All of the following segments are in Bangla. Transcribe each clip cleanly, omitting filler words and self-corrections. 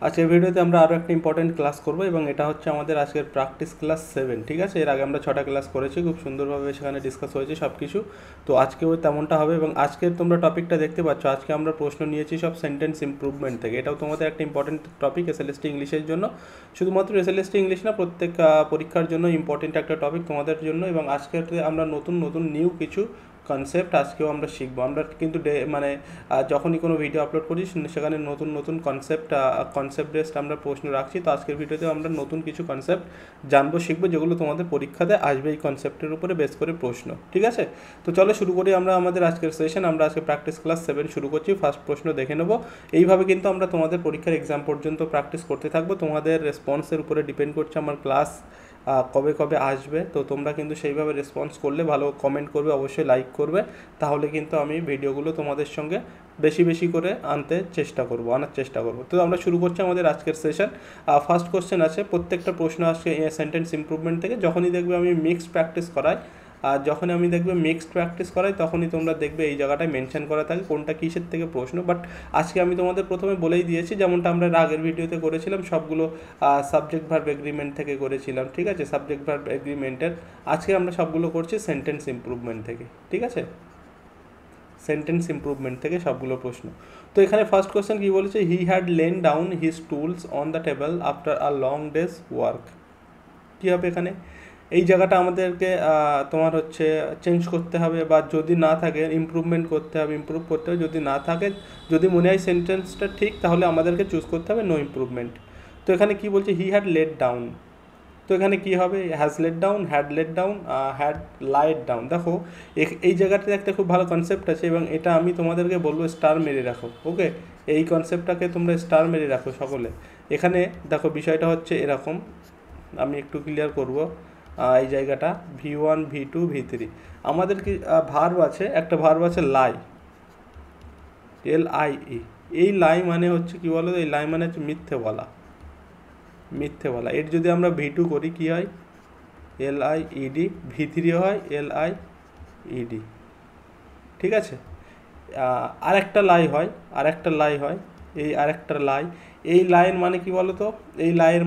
আজকের ভিডিওতে আমরা আরও একটা ইম্পর্টেন্ট ক্লাস করব এবং এটা হচ্ছে আমাদের আজকের প্র্যাকটিস ক্লাস 7। ঠিক আছে, এর আগে আমরা 6টা ক্লাস করেছি, খুব সুন্দরভাবে সেখানে ডিসকাস হয়েছে সব কিছু। তো আজকেও তেমনটা হবে এবং আজকের তোমরা টপিকটা দেখতে পাচ্ছ, আজকে আমরা প্রশ্ন নিয়েছি সব সেন্টেন্স ইমপ্রুভমেন্ট থেকে। এটাও তোমাদের একটা ইম্পর্টেন্ট টপিক এসএলএসটি ইংলিশের জন্য, শুধুমাত্র এসএলএসটি ইংলিশ না, প্রত্যেক পরীক্ষার জন্য ইম্পর্টেন্ট একটা টপিক তোমাদের জন্য। এবং আজকের আমরা নতুন নতুন নিউ কিছু কনসেপ্ট আজকেও আমরা শিখবো। আমরা কিন্তু যখনই কোনো ভিডিও আপলোড করি সেখানে নতুন নতুন কনসেপ্ট বেসড আমরা প্রশ্ন রাখছি। তো আজকের ভিডিওতে আমরা নতুন কিছু কনসেপ্ট জানবো, শিখবো, যেগুলো তোমাদের পরীক্ষাতে আসবে এই কনসেপ্টের উপরে বেস করে প্রশ্ন। ঠিক আছে, তো চলো শুরু করি আমরা আমাদের আজকের সেশন। আমরা আজকে প্র্যাকটিস ক্লাস 7 শুরু করছি। ফার্স্ট প্রশ্ন দেখে নেবো। এইভাবে কিন্তু আমরা তোমাদের পরীক্ষার এক্সাম পর্যন্ত প্র্যাকটিস করতে থাকবো। তোমাদের রেসপন্সের উপরে ডিপেন্ড করছে আমার ক্লাস কবে কবে আসবে। তো তোমরা কিন্তু সেইভাবে রেসপন্স করলে, ভালো কমেন্ট করবে, অবশ্যই লাইক করবে, তাহলে কিন্তু আমি ভিডিওগুলো তোমাদের সঙ্গে বেশি বেশি করে আনার চেষ্টা করব। তো আমরা শুরু করছি আমাদের আজকের সেশন। ফার্স্ট কোশ্চেন আছে, প্রত্যেকটা প্রশ্ন আসছে সেন্টেন্স ইমপ্রুভমেন্ট থেকে। যখনই দেখবে আমি মিক্সড প্র্যাকটিস করাই, আর যখনই আমি দেখবে মিক্সড প্র্যাকটিস করাই, তখনই তোমরা দেখবে এই জায়গাটায় মেনশন করা থাকে কোনটা কিসের থেকে প্রশ্ন। বাট আজকে আমি তোমাদের প্রথমে বলেই দিয়েছি, যেমনটা আমরা আগের ভিডিওতে করেছিলাম, সবগুলো সাবজেক্ট ভার্ব এগ্রিমেন্ট থেকে করেছিলাম। ঠিক আছে, সাবজেক্ট ভার্ব এগ্রিমেন্টের। আজকে আমরা সবগুলো করছি সেন্টেন্স ইমপ্রুভমেন্ট থেকে। ঠিক আছে, সেন্টেন্স ইমপ্রুভমেন্ট থেকে সবগুলো প্রশ্ন। তো এখানে ফার্স্ট কোয়েশ্চেন কী বলেছে, he had lain down his tools on the table after a long days work. কী হবে এখানে? এই জায়গাটা আমাদেরকে তোমার হচ্ছে চেঞ্জ করতে হবে, বা যদি না থাকে ইমপ্রুভ করতে হবে। যদি না থাকে, যদি মনে হয় সেন্টেন্সটা ঠিক, তাহলে আমাদেরকে চুজ করতে হবে নো ইমপ্রুভমেন্ট। তো এখানে কি বলছে, হি হ্যাড লেট ডাউন। তো এখানে কি হবে, has let down, had let down, had light down. দেখো এই জায়গাটাতে একটা খুব ভালো কনসেপ্ট আছে এবং এটা আমি তোমাদেরকে বলবো স্টার মেরে রাখো। ওকে, এই কনসেপ্টটাকে তোমরা স্টার মেরে রাখো সকলে। এখানে দেখো বিষয়টা হচ্ছে এরকম, আমি একটু ক্লিয়ার করব এই জায়গাটা। V1, V2, V3 আমাদের কি ভার্ব আছে, একটা ভার্ব আছে লাই, LIE। এই লাই মানে হচ্ছে কি বলো, এই লাই মানে হচ্ছে মিথ্যে বলা। এর যদি আমরা V2 করি কি হয়, LIED। V3 হয় LIED। ঠিক আছে, আরেকটা লাই হয় এই আরেকটা লাই। এই লাইন মানে কি বলো তো, এই লাইয়ের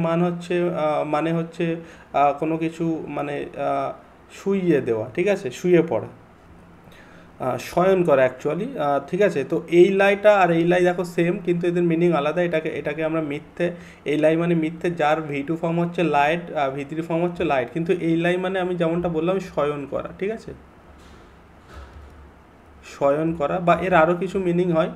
মানে হচ্ছে কোনো কিছু মানে শুইয়ে দেওয়া। ঠিক আছে, শুয়ে পড়া, শয়ন করা অ্যাকচুয়ালি। ঠিক আছে, তো এই লাইটা আর এই লাই দেখো সেম, কিন্তু এদের মিনিং আলাদা। এটাকে আমরা মিথ্যে, এই লাই মানে মিথ্যে, যার V2 ফর্ম হচ্ছে লাইট, V3 ফর্ম হচ্ছে লাইট। কিন্তু এই লাই মানে আমি যেমনটা বললাম শয়ন করা। ঠিক আছে, শয়ন করা, বা এর আরও কিছু মিনিং হয়।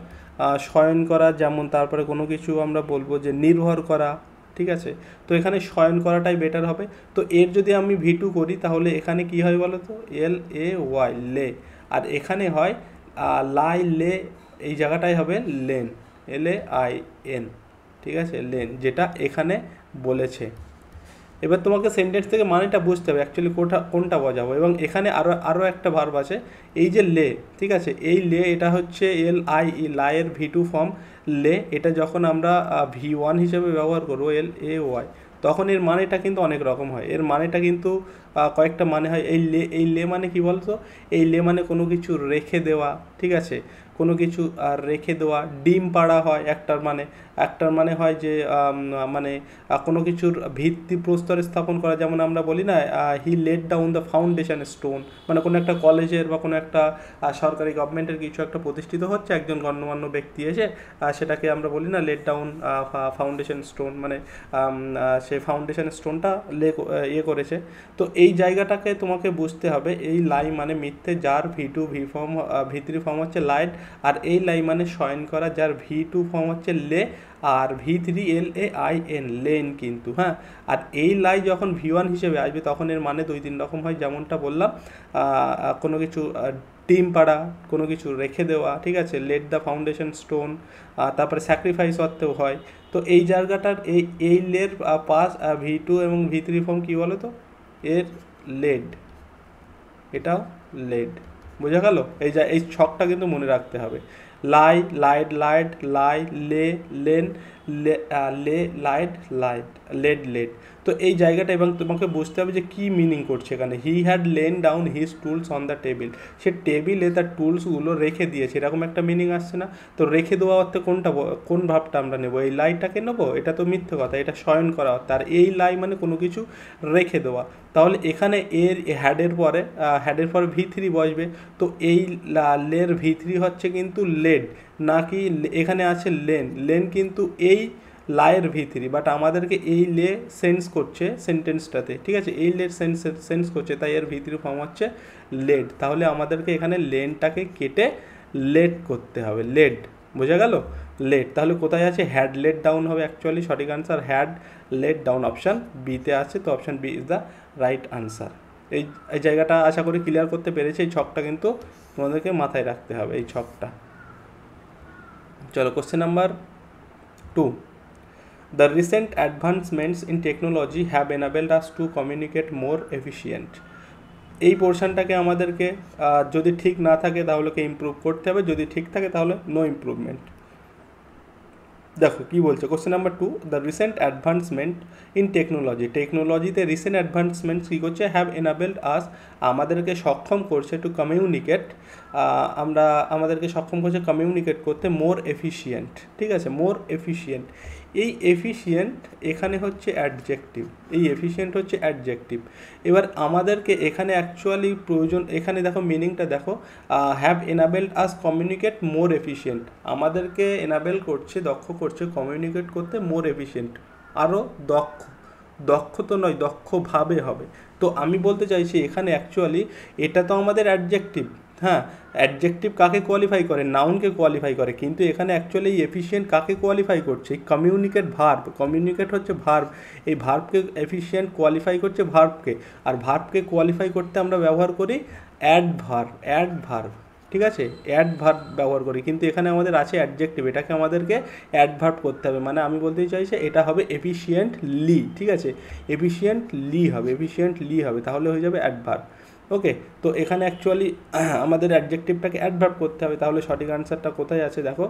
শয়ন করা যেমন, তারপরে কোনো কিছু আমরা বলবো যে নির্ভর করা। ঠিক আছে, তো এখানে শয়ন করাটাই বেটার হবে। তো এর যদি আমি V2 করি, তাহলে এখানে কি হয় বলো তো, LAY, লে। আর এখানে হয় লাই, লে, এই জায়গাটাই হবে লেন, LAIN। ঠিক আছে, লেন, যেটা এখানে বলেছে। এবার তোমাকে সেন্টেন্স থেকে মানেটা বুঝতে হবে অ্যাকচুয়ালি কোনটা বোঝাবো। এবং এখানে আরও একটা ভার্ব আছে, এই যে লে। ঠিক আছে, এই লে, এটা হচ্ছে LIE, লাইয়ের V2 ফর্ম লে। এটা যখন আমরা V1 হিসেবে ব্যবহার করবো, LAY, তখন এর মানেটা কিন্তু অনেক রকম হয়। এর মানেটা কিন্তু কয়েকটা মানে হয়। এই লে মানে কি বলতো, এই লে মানে কোনো কিছু রেখে দেওয়া। ঠিক আছে, কোনো কিছু রেখে দেওয়া। ডিম পাড়া হয় একটার মানে হয় যে মানে কোনো কিছুর ভিত্তি প্রস্তর স্থাপন করা। যেমন আমরা বলি না, he let down the foundation stone, মানে কোনো একটা কলেজের বা কোনো একটা সরকারি গভর্নমেন্টের কিছু একটা প্রতিষ্ঠিত হচ্ছে, একজন গণ্যমান্য ব্যক্তি এসে সেটাকে আমরা বলি না লেট ডাউন ফাউন্ডেশন স্টোন, মানে সে ফাউন্ডেশন স্টোনটা করেছে। তো এই জায়গাটাকে তোমাকে বুঝতে হবে। এই লাই মানে মিথ্যে, যার V2 V3 ফর্ম হচ্ছে লাইট। আর এই লাই মানে শয়ন করা, যার V2 ফর্ম হচ্ছে লে, আর V3 LAIN, লেন কিন্তু। হ্যাঁ, আর এই লাই যখন V1 হিসেবে আসবে, তখন এর মানে 2-3 রকম হয়, যেমনটা বললাম। কোনো কিছু ডিম পাড়া, কোনো কিছু রেখে দেওয়া। ঠিক আছে, লেট দ্য ফাউন্ডেশন স্টোন, তারপরে স্যাক্রিফাইস অর্থেও হয়। তো এই জায়গাটার এই লের পাস V2 এবং V3 ফর্ম কী বলো তো, এর লেড, এটাও লেড। বোঝা গেল? এই ছকটা কিন্তু মনে রাখতে হবে। লাই, লাইট, লাই, লে, লেন, লে, লাইট, লেড। তো তো এই জায়গাটা এবং তোমাকে বুঝতে হবে যে কী মিনিং করছে এখানে। He had lain down his tools on the table, সে টেবিলে তার টুলসগুলো রেখে দিয়েছে, এরকম একটা মিনিং আসছে না? তো রেখে দেওয়া অর্থে কোন ভাবটা আমরা নেবো? এই লাইটাকে নেবো? এটা তো মিথ্যে কথা, এটা শয়ন করা অর্থে। আর এই লাই মানে কোনো কিছু রেখে দেওয়া। তাহলে এখানে হ্যাডের পরে V3 বসবে। তো এই লের V3 হচ্ছে কিন্তু লেড, নাকি এখানে আছে লেন কিন্তু এই লায়ের V3, বাট আমাদেরকে এই লে সেন্স করছে সেন্টেন্সটাতে, ঠিক আছে? এই লের সেন্স করছে, তাই এর V3 ফর্ম হচ্ছে লেড। তাহলে আমাদেরকে এখানে লেনটাকে কেটে লেড করতে হবে, লেড, বোঝা গেল? লেড। তাহলে কোথায় আছে? হ্যাড লেড ডাউন হবে অ্যাকচুয়ালি সঠিক answer, had led down option বিতে আছে। তো option B is the right answer. এই জায়গাটা আশা করি ক্লিয়ার করতে পেরেছি। এই ছকটা কিন্তু তোমাদেরকে মাথায় রাখতে হবে, এই ছকটা। চলো question number 2। The recent advancements in technology have enabled us to communicate more efficient. এই পোর্শনটাকে আমাদেরকে যদি ঠিক না থাকে তাহলে ইমপ্রুভ করতে হবে, যদি ঠিক থাকে তাহলে নো ইমপ্রুভমেন্ট। দেখো কি বলছে question number 2, the recent advancement in টেকনোলজিতে রিসেন্ট অ্যাডভান্সমেন্টস কী করছে? হ্যাভ এনাবেলড আস, আমাদেরকে সক্ষম করছে টু কমিউনিকেট, আমাদেরকে সক্ষম করছে কমিউনিকেট করতে মোর এফিশিয়েন্ট, ঠিক আছে? মোর এফিশিয়েন্ট, এই এফিশিয়েন্ট এখানে হচ্ছে অ্যাডজেক্টিভ, এই এফিশিয়েন্ট হচ্ছে অ্যাডজেক্টিভ। এবার আমাদেরকে এখানে অ্যাকচুয়ালি প্রয়োজন, এখানে দেখো মিনিংটা দেখো, have enabled us communicate more efficient, আমাদেরকে এনাবেল করছে, দক্ষ করছে কমিউনিকেট করতে মোর এফিশিয়েন্ট, আরও দক্ষ তো নয়, দক্ষভাবে হবে। তো আমি বলতে চাইছি এখানে অ্যাকচুয়ালি এটা তো আমাদের অ্যাডজেক্টিভ, হ্যাঁ, অ্যাডজেক্টিভ কাকে কোয়ালিফাই করে? নাউনকে কোয়ালিফাই করে। কিন্তু এখানে অ্যাকচুয়ালি এফিশিয়েন্ট কাকে কোয়ালিফাই করছে? কমিউনিকেট ভার্ব, কমিউনিকেট হচ্ছে ভার্ব, এই ভার্বকে এফিশিয়েন্ট কোয়ালিফাই করছে ভার্বকে, আর ভার্বকে কোয়ালিফাই করতে আমরা ব্যবহার করি অ্যাডভার্ব, ঠিক আছে? অ্যাডভার্ব ব্যবহার করি, কিন্তু এখানে আমাদের আছে অ্যাডজেক্টিভ, এটাকে আমাদেরকে অ্যাডভার্ব করতে হবে। মানে আমি বলতে চাইছি এটা হবে এফিশিয়েন্টলি, ঠিক আছে? এফিশিয়েন্টলি হবে, তাহলে হয়ে যাবে অ্যাডভার্ব। ওকে, তো এখানে অ্যাকচুয়ালি আমাদের অ্যাডজেক্টিভটাকে অ্যাডভার্ব করতে হবে। তাহলে সঠিক আনসারটা কোথায় আছে দেখো,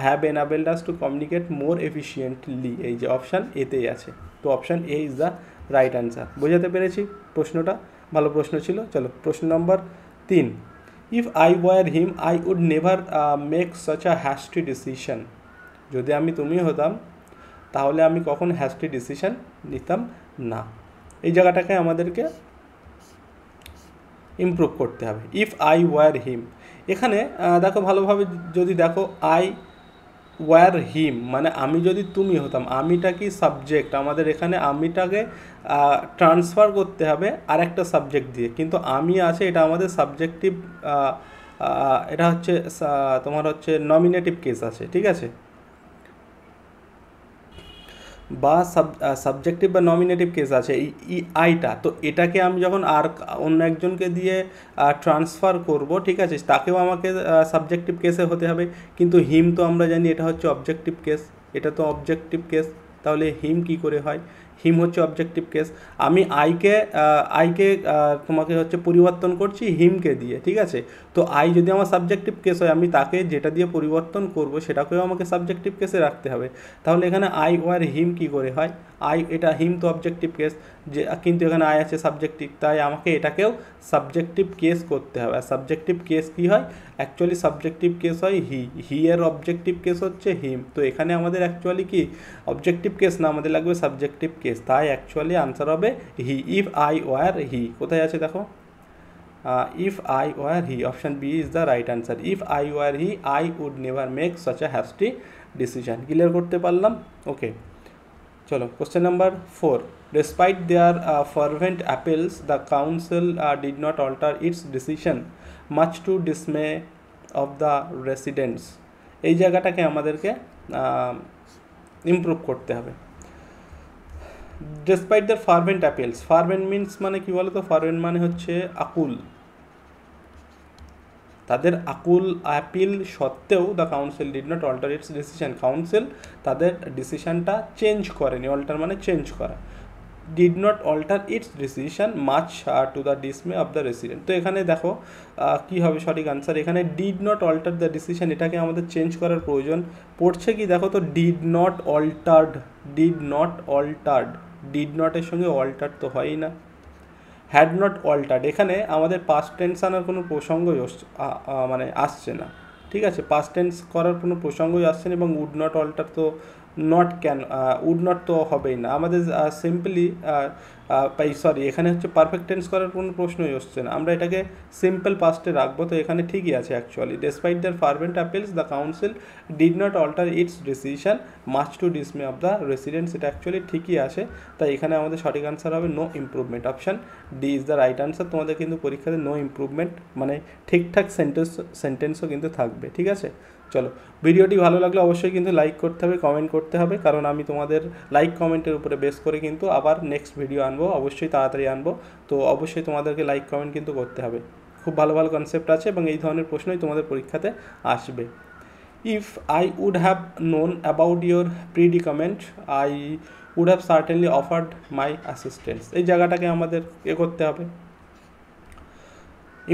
have enabled us to communicate more efficiently, এই যে অপশান এতেই আছে। তো option A is the right answer. বোঝাতে পেরেছি প্রশ্নটা? ভালো প্রশ্ন ছিল। চলো প্রশ্ন নম্বর 3, if I were him I would never make such a hasty decision, যদি আমি তুমি হতাম তাহলে আমি কখন হ্যাস্টি ডিসিশন নিতাম না। এই জায়গাটাকে আমাদেরকে ইমপ্রুভ করতে হবে। ইফ আই ওয়ার হিম, এখানে দেখো ভালোভাবে যদি দেখো, আই ওয়ার হিম মানে আমি যদি তুমি হতাম, আমিটা কি সাবজেক্ট, আমাদের এখানে আমিটাকে ট্রান্সফার করতে হবে আর একটা সাবজেক্ট দিয়ে, কিন্তু আমি আছে এটা আমাদের সাবজেক্টিভ, এটা হচ্ছে তোমার হচ্ছে নমিনেটিভ কেস আছে, ঠিক আছে? বা সাবজেক্টিভ বা নমিনেটিভ কেস আছে এই আইটা, তো এটাকে আমি যখন আর অন্য একজনকে দিয়ে ট্রান্সফার করব, ঠিক আছে, তাকেও আমাকে সাবজেক্টিভ কেসে হতে হবে। কিন্তু হিম তো আমরা জানি এটা হচ্ছে অবজেক্টিভ কেস, এটা তো অবজেক্টিভ কেস, তাহলে হিম কি করে হয়? হিম হচ্ছে অবজেক্টিভ কেস। আমি আইকে তোমাকে হচ্ছে পরিবর্তন করছি হিমকে দিয়ে, ঠিক আছে? তো আই যদি আমার সাবজেক্টিভ কেস হয়, আমি তাকে যেটা দিয়ে পরিবর্তন করব সেটাকেও আমাকে সাবজেক্টিভ কেসে রাখতে হবে। তাহলে এখানে আই ওয়ার হিম কি করে হয়? এটা হিম তো অবজেক্টিভ কেস, যে কিন্তু এখানে আই আছে সাবজেক্টিভ, তাই আমাকে এটাকেও সাবজেক্টিভ কেস করতে হবে। আর সাবজেক্টিভ কেস কী হয়? অ্যাকচুয়ালি সাবজেক্টিভ কেস হয় হি এর অবজেক্টিভ কেস হচ্ছে হিম। তো এখানে আমাদের অ্যাকচুয়ালি কি অবজেক্টিভ কেস না, আমাদের লাগবে সাবজেক্টিভ কেস, তাই অ্যাকচুয়ালি আনসার হবে he. If I were he কোথায় আছে দেখো, if I were he, option B is the right answer. If I were he I would never make such a hasty decision. Clear করতে পারলাম? ওকে, চলো question number 4, despite their fervent appeals the council did not alter its decision much to dismay of the residents। এই জায়গাটাকে আমাদেরকে ইমপ্রুভ করতে হবে। despite their fervent appeals, fervent means মানে কি বলো তো? fervent মানে হচ্ছে আকুল, তাদের আকুল অ্যাপিল সত্ত্বেও the council did not alter its decision, council তাদের ডিসিশনটা চেঞ্জ করেনি, অল্টার মানে চেঞ্জ করা, did not alter its decision much to the dismay of the resident. তো এখানে দেখো কী হবে সঠিক আনসার, এখানে did not alter the decision, এটাকে আমাদের চেঞ্জ করার প্রয়োজন পড়ছে কি দেখো তো, ডিড নট অল্টার্ড, ডিড নটের সঙ্গে অল্টার তো হয়ই না। হ্যাড নট অল্টার্ড, এখানে আমাদের পাস্ট টেন্স আনার কোনো প্রসঙ্গই মানে আসছে না, ঠিক আছে, পাস্ট টেন্স করার কোনো প্রসঙ্গই আসছে না, এবং উড নট অল্টার তো নট ক্যান, উড নট তো হবেই না, আমাদের সিম্পলি সরি এখানে হচ্ছে পারফেক্ট টেন্স করার কোনো প্রশ্নই আসছে না, আমরা এটাকে সিম্পল পাস্টে রাখবো। তো এখানে ঠিকই আছে actually, despite their fervent appeals the council did not alter its decision much to dismay of the residents, এটা অ্যাকচুয়ালি ঠিকই আছে। তাই এখানে আমাদের সঠিক আনসার হবে no improvement, option D is the right answer. তোমাদের কিন্তু পরীক্ষাতে নো ইমপ্রুভমেন্ট মানে ঠিকঠাক সেন্টেন্সও কিন্তু থাকবে, ঠিক আছে। চলো, ভিডিওটি ভালো লাগলে অবশ্যই কিন্তু লাইক করতে হবে, কমেন্ট করতে হবে, কারণ আমি তোমাদের লাইক কমেন্টের উপরে বেস করে কিন্তু আবার নেক্সট ভিডিও আনবো, অবশ্যই তাড়াতাড়ি আনবো। তো অবশ্যই তোমাদেরকে লাইক কমেন্ট কিন্তু করতে হবে। খুব ভালো ভালো কনসেপ্ট আছে এবং এই ধরনের প্রশ্নই তোমাদের পরীক্ষাতে আসবে। If I would have known about your predicament I would have certainly offered my assistance, এই জায়গাটাকে আমাদের করতে হবে,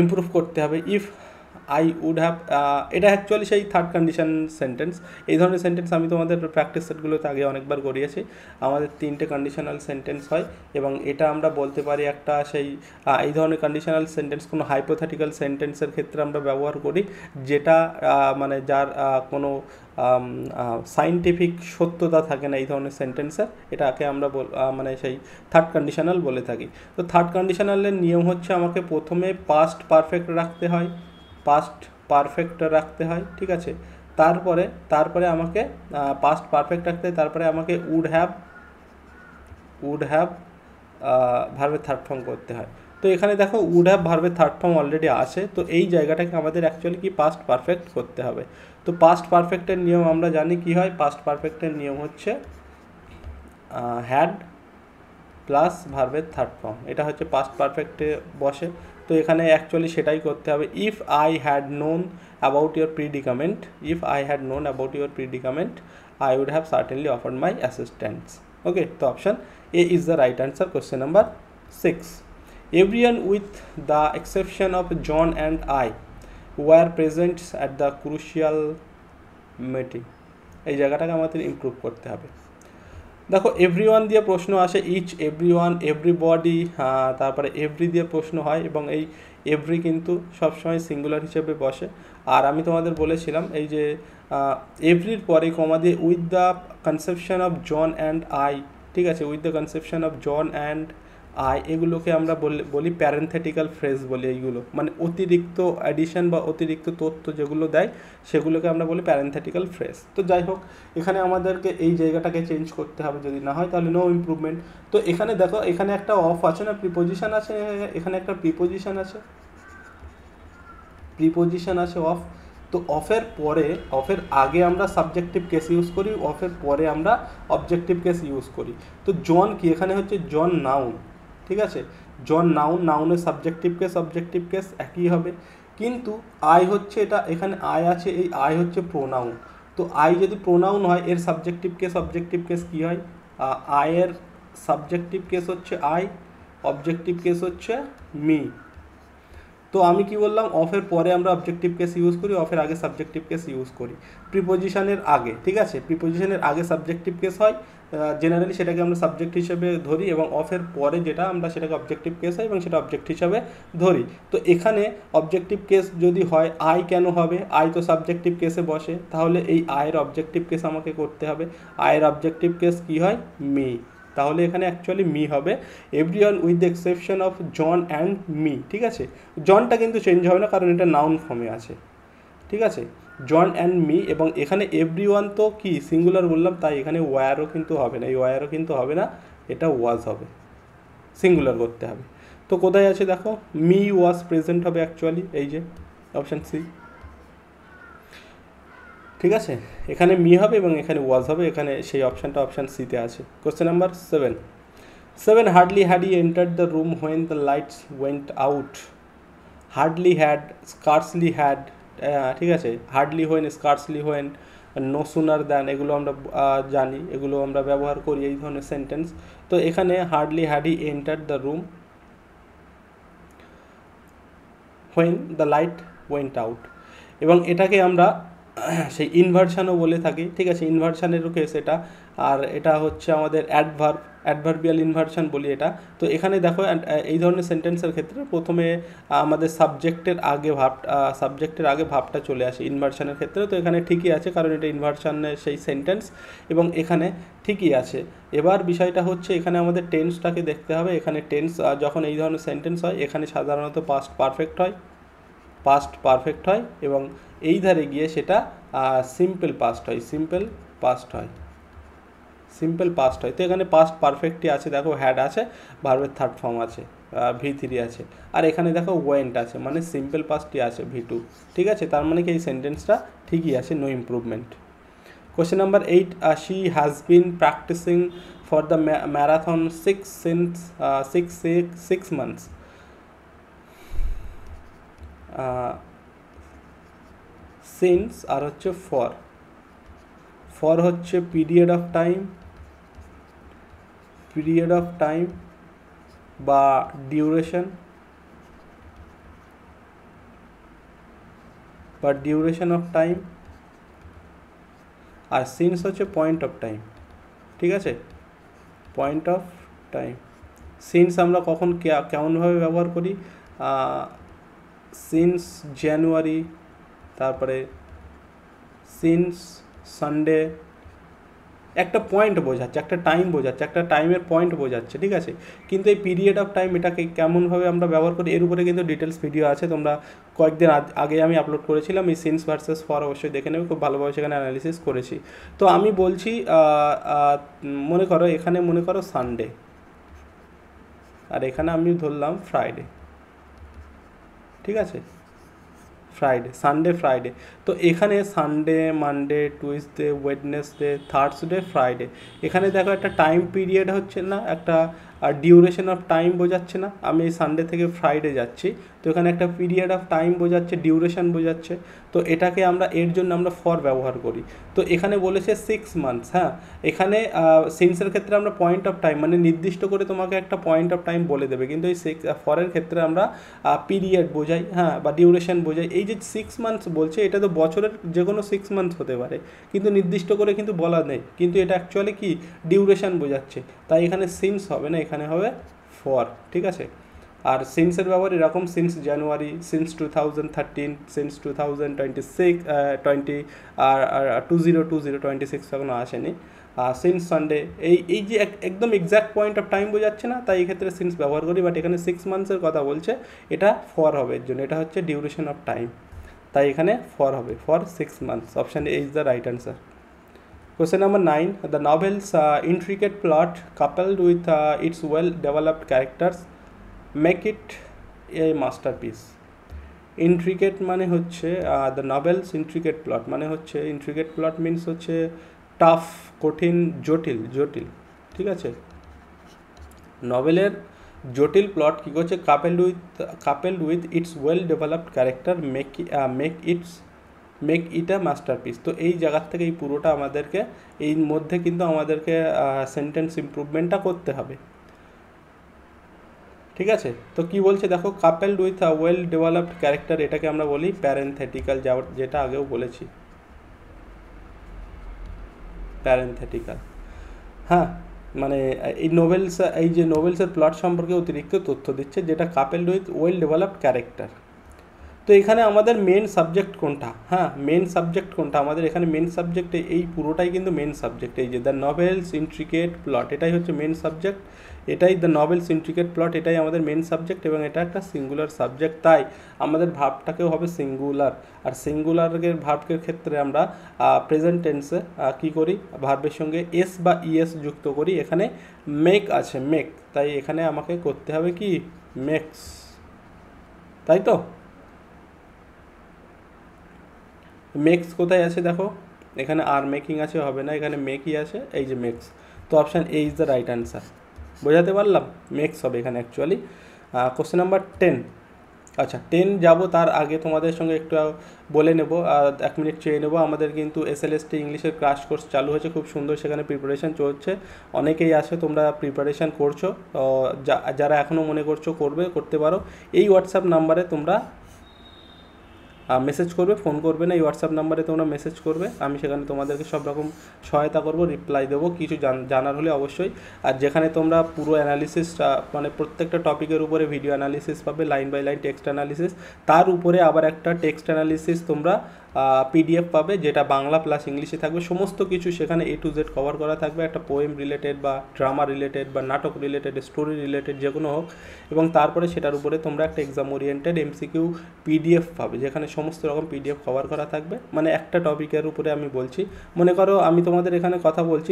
ইমপ্রুভ করতে হবে। ইফ আই উড হ্যাভ, এটা অ্যাকচুয়ালি সেই থার্ড কন্ডিশন সেন্টেন্স। এই ধরনের সেন্টেন্স আমি তোমাদের প্র্যাকটিস সেটগুলোতে আগে অনেকবার করিয়েছি। আমাদের 3টে কন্ডিশনাল সেন্টেন্স হয় এবং এটা আমরা বলতে পারি একটা সেই এই ধরনের কন্ডিশনাল সেন্টেন্স কোনো হাইপোথেটিক্যাল সেন্টেন্সের ক্ষেত্রে আমরা ব্যবহার করি, যেটা মানে যার কোনো সাইন্টিফিক সত্যতা থাকে না এই ধরনের সেন্টেন্সের, এটাকে আমরা মানে সেই থার্ড কন্ডিশনাল বলে থাকি। তো থার্ড কন্ডিশনালের নিয়ম হচ্ছে আমাকে প্রথমে পাস্ট পারফেক্ট রাখতে হয়, পাস্ট পারফেক্ট রাখতে হয়, ঠিক আছে, তারপরে আমাকে পাস্ট পারফেক্ট রাখতে হয়, তারপরে আমাকে উড হ্যাভ ভার্বের থার্ড ফর্ম করতে হয়। তো এখানে দেখো উড হ্যাভ ভার্বের থার্ড ফর্ম অলরেডি আছে, তো এই জায়গাটাকে আমাদের অ্যাকচুয়ালি কি পাস্ট পারফেক্ট করতে হবে। তো পাস্ট পারফেক্টের নিয়ম আমরা জানি কি হয়, পাস্ট পারফেক্টের নিয়ম হচ্ছে হ্যাড প্লাস ভার্বের থার্ড ফর্ম, এটা হচ্ছে পাস্ট পারফেক্টে বসে। তো এখানে অ্যাকচুয়ালি সেটাই করতে হবে। If I had known about your predicament, if I had known about your predicament I would have certainly offered my assistance. Okay, তো option A is the right answer. Question number 6, everyone with the exception of John and I were present at the crucial meeting, এই জায়গাটাকে আমাদের ইমপ্রুভ করতে হবে। দেখো এভরিওয়ান দিয়ে প্রশ্ন আসে, ইচ, এভরিওয়ান, এভরিবডি, তারপরে এভরি দিয়ে প্রশ্ন হয় এবং এই এভরি কিন্তু সবসময় সিঙ্গুলার হিসেবে বসে। আর আমি তোমাদের বলেছিলাম এই যে এভরির পরে কমা দিয়ে with the conception of John and I, ঠিক আছে, with the conception of John and I, এগুলোকে আমরা বলি প্যারেন্থেটিক্যাল ফ্রেজ বলি, এইগুলো মানে অতিরিক্ত অ্যাডিশন বা অতিরিক্ত তথ্য যেগুলো দেয় সেগুলোকে আমরা বলি প্যারেন্থেটিক্যাল ফ্রেজ। তো যাই হোক, এখানে আমাদেরকে এই জায়গাটাকে চেঞ্জ করতে হবে, যদি না হয় তাহলে নো ইমপ্রুভমেন্ট। তো এখানে দেখো এখানে একটা অফ আছে না, প্রিপোজিশন আছে, এখানে একটা প্রিপোজিশন আছে, প্রিপোজিশন আছে অফ। তো অফের পরে, অফের আগে আমরা সাবজেক্টিভ কেস ইউজ করি, অফের পরে আমরা অবজেক্টিভ কেস ইউজ করি। তো জন কি, এখানে হচ্ছে জন নাউন, ঠিক আছে, জন নাউন, নাউনের সাবজেক্টিভ কেস অবজেক্টিভ কেস একই হবে, কিন্তু আই হচ্ছে এটা, এখানে আই আছে, এই আই হচ্ছে প্রোনাউন। তো আই যদি প্রোনাউন হয় এর সাবজেক্টিভ কেস অবজেক্টিভ কেস কী হয়, আয়ের সাবজেক্টিভ কেস হচ্ছে আই, অবজেক্টিভ কেস হচ্ছে মি। তো আমি কি বললাম, অফের পরে আমরা অবজেক্টিভ কেস ইউজ করি, অফের আগে সাবজেক্টিভ কেস ইউজ করি, প্রিপোজিশনের আগে, ঠিক আছে, প্রিপোজিশনের আগে সাবজেক্টিভ কেস হয়, জেনারেলি সেটাকে আমরা সাবজেক্ট হিসেবে ধরি, এবং অফের পরে যেটা আমরা সেটাকে অবজেক্টিভ কেস হয় এবং সেটা অবজেক্ট হিসাবে ধরি। তো এখানে অবজেক্টিভ কেস যদি হয় আই কেন হবে, আই তো সাবজেক্টিভ কেসে বসে, তাহলে এই আয়ের অবজেক্টিভ কেস আমাকে করতে হবে, আয়ের অবজেক্টিভ কেস কী হয়, মি, তাহলে এখানে অ্যাকচুয়ালি মি হবে, everyone with the exception of John and me, ঠিক আছে, জনটা কিন্তু চেঞ্জ হবে না কারণ এটা নাউন ফর্মে আছে, ঠিক আছে, জন অ্যান্ড মি, এবং এখানে এভরিওয়ান তো কি সিঙ্গুলার বললাম, তাই এখানে ওয়ারও কিন্তু হবে না, এই ওয়ারও কিন্তু হবে না, এটা ওয়াজ হবে, সিঙ্গুলার করতে হবে। তো কোথায় আছে দেখো, মি ওয়াজ প্রেজেন্ট হবে অ্যাকচুয়ালি, এই যে অপশান সি, ঠিক আছে, এখানে মি হবে এবং এখানে ওয়াজ হবে, এখানে সেই অপশানটা অপশান সিতে আছে। Question number 7, hardly had he entered the room when the lights went out, hardly had, scarcely had, ঠিক আছে, hardly when, scarcely when, no sooner than, এগুলো আমরা জানি, এগুলো আমরা ব্যবহার করি এই ধরনের সেন্টেন্স। তো এখানে hardly had he entered the room when the light went out, এবং এটাকে আমরা সেই ইনভার্সানও বলে থাকি, ঠিক আছে, ইনভার্সানেরও কেস এটা। আর এটা হচ্ছে আমাদের অ্যাডভার্বিয়াল ইনভার্সান বলি এটা। তো এখানে দেখো এই ধরনের সেন্টেন্সের ক্ষেত্রে প্রথমে আমাদের সাবজেক্টের আগে ভাবটা চলে আসে ইনভার্সানের ক্ষেত্রে। তো এখানে ঠিকই আছে, কারণ এটা ইনভার্সানের সেই সেন্টেন্স এবং এখানে ঠিকই আছে। এবার বিষয়টা হচ্ছে এখানে আমাদের টেন্সটাকে দেখতে হবে। এখানে টেন্স যখন এই ধরনের সেন্টেন্স হয় এখানে সাধারণত পাস্ট পারফেক্ট হয় এবং এই ধারে গিয়ে সেটা সিম্পল পাস্ট হয়। তো এখানে পাস্ট পারফেক্টই আছে, দেখো হ্যাড আছে, ভার্বের থার্ড ফর্ম আছে, V3 আছে, আর এখানে দেখো ওয়েন্ট আছে, মানে সিম্পল পাস্টই আছে V2, ঠিক আছে। তার মানে কি এই সেন্টেন্সটা ঠিকই আছে, no improvement. Question number 8, she has been practicing for the marathon six months. Since আর হচ্ছে ফর হচ্ছে পিরিয়ড অফ টাইম বা ডিউরেশন অফ টাইম, আর সিন্স হচ্ছে পয়েন্ট অফ টাইম, ঠিক আছে, পয়েন্ট অফ টাইম। সিন্স আমরা কখন কেমনভাবে ব্যবহার করি, সিন্স জানুয়ারি, তারপরে সিন্স সানডে, একটা পয়েন্ট বোঝাচ্ছে, একটা টাইম বোঝাচ্ছে, একটা টাইমের পয়েন্ট বোঝাচ্ছে, ঠিক আছে। কিন্তু এই পিরিয়ড অফ টাইম এটাকে কেমনভাবে আমরা ব্যবহার করি এর উপরে কিন্তু ডিটেলস ভিডিও আছে, তোমরা কয়েকদিন আগে আমি আপলোড করেছিলাম, এই সিন্স ভার্সেস ফর অবশ্যই দেখে নেবে, খুব ভালোভাবে সেখানে অ্যানালিসিস করেছি। তো আমি বলছি মনে করো সানডে, আর এখানে আমি ধরলাম ফ্রাইডে, ঠিক আছে, সানডে, তো এখানে Sunday, Monday, Tuesday, Wednesday, Thursday, Friday, এখানে দেখো একটা টাইম পিরিয়ড হচ্ছে না, একটা ডিউরেশন অফ টাইম বোঝাচ্ছে না। আমি এই সানডে থেকে ফ্রাইডে যাচ্ছি, তো এখানে একটা পিরিয়ড অফ টাইম বোঝাচ্ছে, ডিউরেশন বোঝাচ্ছে। তো এটাকে এর জন্য আমরা ফর ব্যবহার করি। তো এখানে বলেছে 6 মান্থস, হ্যাঁ, এখানে সিন্সের ক্ষেত্রে আমরা পয়েন্ট অফ টাইম মানে নির্দিষ্ট করে তোমাকে একটা পয়েন্ট অফ টাইম বলে দেবে, কিন্তু এই ফরের ক্ষেত্রে আমরা পিরিয়ড বোঝাই, হ্যাঁ, বা ডিউরেশন বোঝাই। এই যে 6 মান্থস বলছে, এটা তো বছরের যে কোনো 6 মান্থস হতে পারে, কিন্তু নির্দিষ্ট করে কিন্তু বলা নেই, কিন্তু এটা অ্যাকচুয়ালি কি ডিউরেশন বোঝাচ্ছে, তাই এখানে সিন্স হবে না, এখানে হবে ফর, ঠিক আছে। আর সিন্সের ব্যবহার এরকম, সিন্স জানুয়ারি, সিন্স 2013, সিন্স 2026, 2026 এখনও আসেনি, সিন্স সানডে, এই যে একদম এক্স্যাক্ট পয়েন্ট অফ টাইম বোঝাচ্ছে না, তাই এই ক্ষেত্রে সিন্স ব্যবহার করি। বাট এখানে 6 মান্থসের কথা বলছে, এটা ফর হবে এর জন্য, এটা হচ্ছে ডিউরেশন অফ টাইম, তাই এখানে ফর হবে, for 6 months. Option A is the right answer. Question number 9. The novel's intricate plot coupled with its well-developed characters make it a masterpiece. Intricate মানে হচ্ছে the novel's intricate plot মানে হচ্ছে, intricate plot means হচ্ছে টাফ, কঠিন, জটিল, ঠিক আছে। নভেলের জটিল প্লট কী করছে, coupled with its well developed character make it a masterpiece. তো এই জায়গার থেকে এই পুরোটা আমাদেরকে এই মধ্যে কিন্তু আমাদেরকে সেন্টেন্স ইমপ্রুভমেন্টটা করতে হবে, ঠিক আছে। তো কি বলছে দেখো, coupled with a well developed character, এটাকে আমরা বলি প্যারেনথেটিক্যাল, যেটা আগেও বলেছি, প্যারেনথেটিক্যাল, হ্যাঁ, মানে এই যে নোভেলসের প্লট সম্পর্কে অতিরিক্ত তথ্য দিচ্ছে, যেটা coupled with well developed character. তো এখানে আমাদের মেন সাবজেক্ট কোনটা, হ্যাঁ, মেন সাবজেক্ট কোনটা আমাদের এখানে, মেন সাবজেক্ট এই পুরোটাই কিন্তু মেন সাবজেক্ট, এই যে দ্য নভেলস ইন্ট্রিকেট প্লট, এটাই হচ্ছে মেন সাবজেক্ট, এটাই দ্য নভেলস ইন্ট্রিকেট প্লট, এটাই আমাদের মেন সাবজেক্ট, এবং এটা একটা সিঙ্গুলার সাবজেক্ট, তাই আমাদের ভার্বটাকেও হবে সিঙ্গুলার। আর সিঙ্গুলারের ভার্বের ক্ষেত্রে আমরা প্রেজেন্ট টেন্সে কী করি, ভার্বের সঙ্গে এস বা ইএস যুক্ত করি। এখানে মেক আছে, তাই এখানে আমাকে করতে হবে কি, মেক্স, তাই তো। মেক্স কোথায় আছে দেখো, এখানে আর মেকিং আছে, হবে না, এখানে মেকই আছে, এই যে মেক্স। তো option A is the right answer. বোঝাতে পারলাম, মেক্স হবে এখানে অ্যাকচুয়ালি। Question number 10। আচ্ছা, 10 যাবো তার আগে তোমাদের সঙ্গে একটু বলে নেব, 1 মিনিট চেয়ে নেবো। আমাদের কিন্তু SLST ইংলিশের ক্রাশ কোর্স চালু হয়েছে, খুব সুন্দর, সেখানে প্রিপারেশান চলছে, অনেকেই আছে, তোমরা প্রিপারেশান করছো, যারা এখনও মনে করছো করতে পারো, এই হোয়াটসঅ্যাপ নাম্বারে তোমরা মেসেজ করবে, ফোন করবে না, এই হোয়াটসঅ্যাপ নাম্বারে তোমরা মেসেজ করবে, আমি সেখানে তোমাদেরকে সব রকম সহায়তা করব, রিপ্লাই দেবো, কিছু জানার হলে অবশ্যই। আর যেখানে তোমরা পুরো অ্যানালিসিস, মানে প্রত্যেকটা টপিকের উপরে ভিডিও অ্যানালিসিস পাবে, line by line text analysis, তার উপরে আবার একটা টেক্সট অ্যানালিসিস তোমরা পিডিএফ পাবে, যেটা বাংলা প্লাস ইংলিশে থাকবে, সমস্ত কিছু সেখানে A to Z কভার করা থাকবে, একটা পোয়েম রিলেটেড বা ড্রামা রিলেটেড বা নাটক রিলেটেড, স্টোরি রিলেটেড, যে কোনো হোক। এবং তারপরে সেটার উপরে তোমরা একটা এক্সাম ওরিয়েন্টেড MCQ পিডিএফ পাবে, যেখানে সমস্ত রকম পিডিএফ কভার করা থাকবে। মানে একটা টপিকের উপরে আমি বলছি, মনে করো আমি তোমাদের এখানে কথা বলছি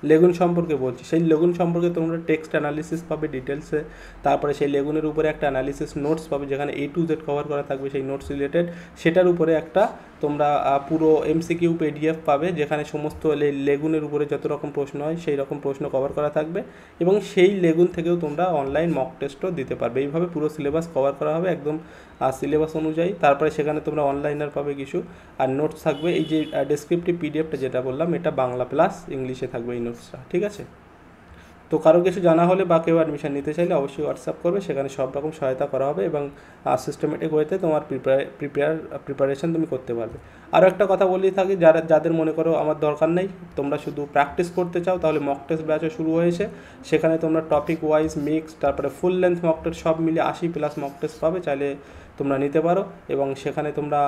লেগুন সম্পর্কে বলছি, সেই লেগুন সম্পর্কে তোমরা টেক্সট অ্যানালিসিস পাবে ডিটেলসে, তারপরে সেই লেগুনের উপরে একটা অ্যানালিসিস নোটস পাবে, যেখানে A to Z কভার করা থাকবে সেই নোটস রিলেটেড, সেটার উপরে একটা তোমরা পুরো MCQ PDF পাবে, যেখানে সমস্ত লেগুনের উপরে যত রকম প্রশ্ন হয় সেই রকম প্রশ্ন কভার করা থাকবে, এবং সেই লেগুন থেকেও তোমরা অনলাইন মক টেস্টও দিতে পারবে। এইভাবে পুরো সিলেবাস কভার করা হবে একদম সিলেবাস অনুযায়ী। তারপরে সেখানে তোমরা অনলাইনার পাবে কিছু, আর নোটস থাকবে। এই যে ডেসক্রিপটিভ পিডিএফটা যেটা বললাম, এটা বাংলা প্লাস ইংলিশে থাকবে এই নোটসটা, ঠিক আছে? তো কারো কিছু জানা হলে বা কেউ অ্যাডমিশন নিতে চাইলে অবশ্যই হোয়াটসঅ্যাপ করবে, সেখানে সব রকম সহায়তা করা হবে, এবং সিস্টেমেটিক ওয়েতে তোমার প্রিপারেশন তুমি করতে পারবে। আরও একটা কথা বলেই থাকি, যাদের মনে করো আমার দরকার নেই, তোমরা শুধু প্র্যাকটিস করতে চাও, তাহলে মক টেস্ট ব্যাচও শুরু হয়েছে। সেখানে তোমরা টপিক ওয়াইজ মিক্স, তারপরে ফুল লেন্থ মক টেস্ট সব মিলে 80+ মক টেস্ট পাবে, চাইলে তোমরা নিতে পারো। এবং সেখানে তোমরা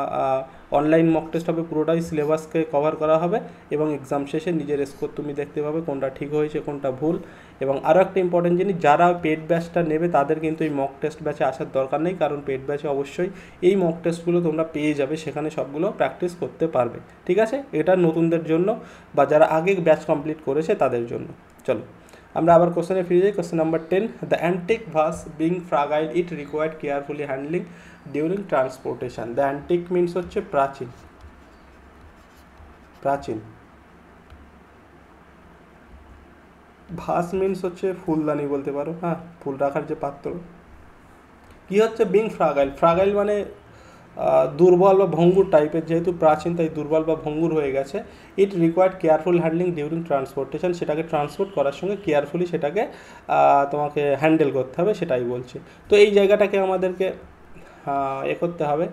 অনলাইন মক টেস্ট হবে, পুরোটাই সিলেবাসকে কভার করা হবে, এবং এক্সাম শেষে নিজের স্কোর তুমি দেখতে পাবে কোনটা ঠিক হয়েছে কোনটা ভুল। এবং আরও একটা ইম্পর্টেন্ট জিনিস, যারা পেড ব্যাচটা নেবে তাদের কিন্তু এই মক টেস্ট ব্যাচে আসার দরকার নেই, কারণ পেড ব্যাচে অবশ্যই এই মক টেস্টগুলো তোমরা পেয়ে যাবে, সেখানে সবগুলো প্র্যাকটিস করতে পারবে, ঠিক আছে? এটা নতুনদের জন্য বা যারা আগে ব্যাচ কমপ্লিট করেছে তাদের জন্য। চলো আমরা আবার কোশ্চেনে ফিরে যাই। Question number 10, the antique vase being fragile it required carefully handling during transportation. The antique means হচ্ছে প্রাচীন, ভাস মিনস হচ্ছে ফুলদানি বলতে পারো, হ্যাঁ, ফুল রাখার যে পাত্র। কী হচ্ছে বিং ফ্রাগাইল মানে দুর্বল বা ভঙ্গুর টাইপের, যেহেতু প্রাচীন তাই দুর্বল বা ভঙ্গুর হয়ে গেছে। It required careful handling during transportation, সেটাকে ট্রান্সপোর্ট করার সঙ্গে কেয়ারফুলি সেটাকে তোমাকে হ্যান্ডেল করতে হবে, সেটাই বলছে। তো এই জায়গাটাকে আমাদেরকে করতে হবে,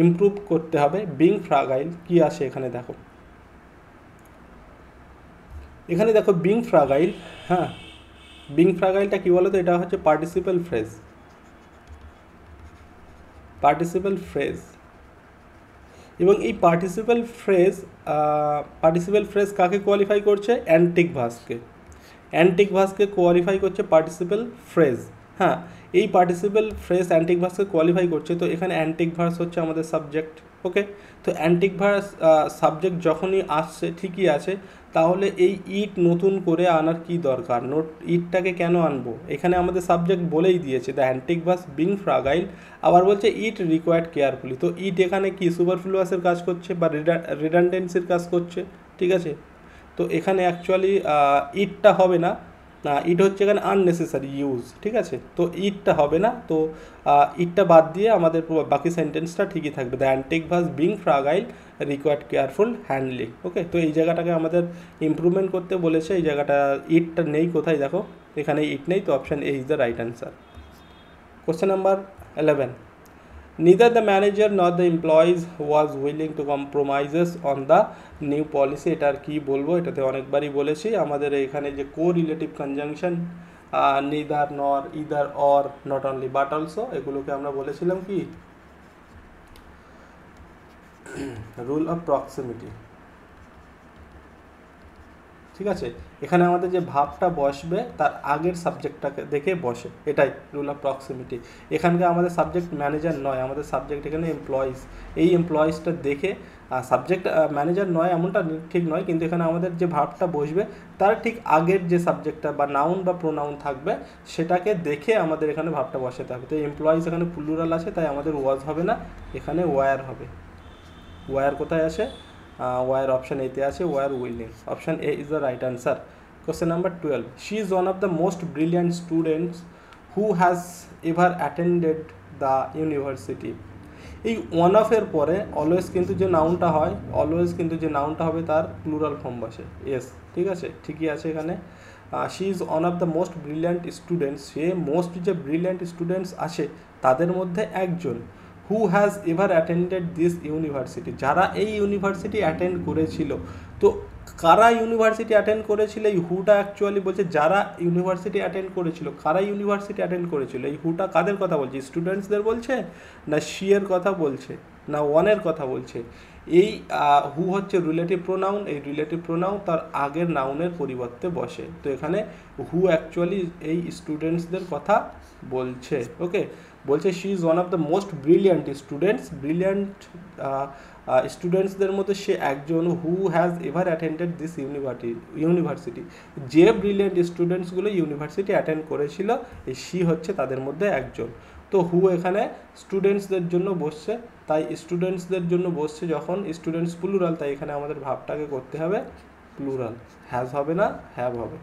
ইমপ্রুভ করতে হবে। বিং ফ্রাগাইল কী আসে এখানে দেখো, বিং ফ্রাগাইল, হ্যাঁ, বিং ফ্রাগাইলটা কী বলো তো, এটা হচ্ছে পার্টিসিপেল ফ্রেজ, এবং এই পার্টিসিপেল ফ্রেজ কাকে কোয়ালিফাই করছে? অ্যান্টিক ভাসকে কোয়ালিফাই করছে পার্টিসিপেল ফ্রেজ, হ্যাঁ। এই পার্টিসিপেল ফ্রেজ অ্যান্টিক ভাসকে কোয়ালিফাই করছে, তো এখানে অ্যান্টিক ভার্স হচ্ছে আমাদের সাবজেক্ট, ওকে। তো অ্যান্টিক ভার্স সাবজেক্ট যখনই আসছে ঠিকই আছে, তাহলে এই ইট নতুন করে আনার কি দরকার? ইটটাকে কেন আনবো? এখানে আমাদের সাবজেক্ট বলেই দিয়েছে দ্য অ্যান্টিক ভাস বিং ফ্রাগাইল, আবার বলছে ইট রিকোয়ার্ড কেয়ারফুলি। তো ইট এখানে কি সুপারফ্লুয়াসের কাজ করছে বা রিডান্ডেন্সির কাজ করছে, ঠিক আছে? তো এখানে অ্যাকচুয়ালি ইটটা হবে না, ইট হচ্ছে এখানে আননেসেসারি ইউজ, ঠিক আছে? তো ইটটা হবে না, তো ইটটা বাদ দিয়ে আমাদের বাকি সেন্টেন্সটা ঠিকই থাকবে, the antique vase being fragile required careful handling, okay. তো এই জায়গাটাকে আমাদের ইমপ্রুভমেন্ট করতে বলেছে, এই জায়গাটা ইটটা নেই, কোথায় দেখো এখানে ইট নেই, তো option A is the right answer. Question number 11, neither the manager nor the employees was willing to compromises on the new policy। এটা আর কি বলবো, এটাতে অনেকবারই বলেছি, আমাদের এখানে যে correlative conjunction neither nor either or not only but also, এগুলোকে আমরা বলেছিলাম কি রুল অফ প্রক্সিমিটি, ঠিক আছে? এখানে আমাদের যে ভাবটা বসবে তার আগের সাবজেক্টটাকে দেখে বসে, এটাই রুল অফ প্রক্সিমিটি। এখানকার আমাদের সাবজেক্ট ম্যানেজার নয়, আমাদের সাবজেক্ট এখানে এমপ্লয়িজ। এই এমপ্লয়িজটা দেখে সাবজেক্ট ম্যানেজার নয় এমনটা ঠিক নয়, কিন্তু এখানে আমাদের যে ভাবটা বসবে তার ঠিক আগের যে সাবজেক্টটা বা নাউন বা প্রোনাউন থাকবে সেটাকে দেখে আমাদের এখানে ভাবটা বসাতে হবে। তো এমপ্লয়িজ এখানে প্লুরাল আছে, তাই আমাদের ওয়াজ হবে না, এখানে ওয়ার হবে। ওয়ার কোথায় আসে? ওয়ার অপশান এতে আছে, were willing, option A is the right answer. Question number 12, she is one of the most brilliant students who has ever attended the university. এই ওয়ান অফের পরে অলওয়েজ কিন্তু যে নাউনটা হয়, হবে তার প্লুরাল ফর্ম বসে, এস, ঠিক আছে? ঠিকই আছে এখানে। She is one of the most brilliant students, say most যে ব্রিলিয়ান্ট স্টুডেন্টস আছে তাদের মধ্যে একজন, who has ever attended this university, যারা এই ইউনিভার্সিটি অ্যাটেন্ড করেছিল। তো কারা ইউনিভার্সিটি অ্যাটেন্ড করেছিল, এই হুটা অ্যাকচুয়ালি বলছে যারা ইউনিভার্সিটি অ্যাটেন্ড করেছিল। কারা ইউনিভার্সিটি অ্যাটেন্ড করেছিল, এই হুটা কাদের কথা বলছে, স্টুডেন্টসদের বলছে না শিয়ের কথা বলছে না ওয়ানের কথা বলছে। এই হু হচ্ছে রিলেটিভ প্রোনাউন, এই রিলেটিভ প্রোনাউন তার আগের নাউনের পরিবর্তে বসে। তো এখানে হু অ্যাকচুয়ালি এই স্টুডেন্টসদের কথা বলছে। ওকে, বলছে she is one of the most brilliant students, brilliant স্টুডেন্টসদের মধ্যে সে একজন, who has ever attended this university, যে ব্রিলিয়ান্ট স্টুডেন্টসগুলো ইউনিভার্সিটি অ্যাটেন্ড করেছিল, এই শি হচ্ছে তাদের মধ্যে একজন। তো হু এখানে স্টুডেন্টসদের জন্য বসছে, তাই স্টুডেন্টসদের জন্য বসছে যখন স্টুডেন্টস প্লুরাল, তাই এখানে আমাদের ভাবটাকে করতে হবে প্লুরাল, হ্যাজ হবে না হ্যাভ হবে।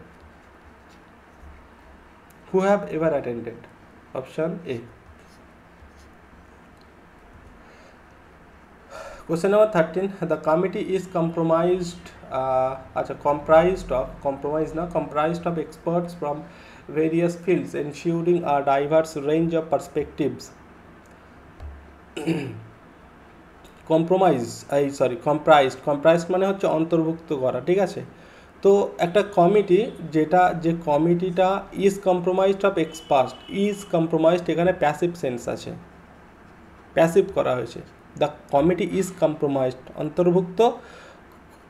Who have ever attended, option A. Question number 13. The committee is comprised of experts from various fields, ensuring a diverse range of perspectives. comprised মানে হচ্ছে অন্তর্ভুক্ত করা, ঠিক আছে। তো একটা কমিটি, যে কমিটিটা is compromised of experts, is compromised এখানে প্যাসিভ সেন্স আছে, প্যাসিভ করা হয়েছে। দ্য কমিটি ইজ কম্প্রোমাইজড অন্তর্ভুক্ত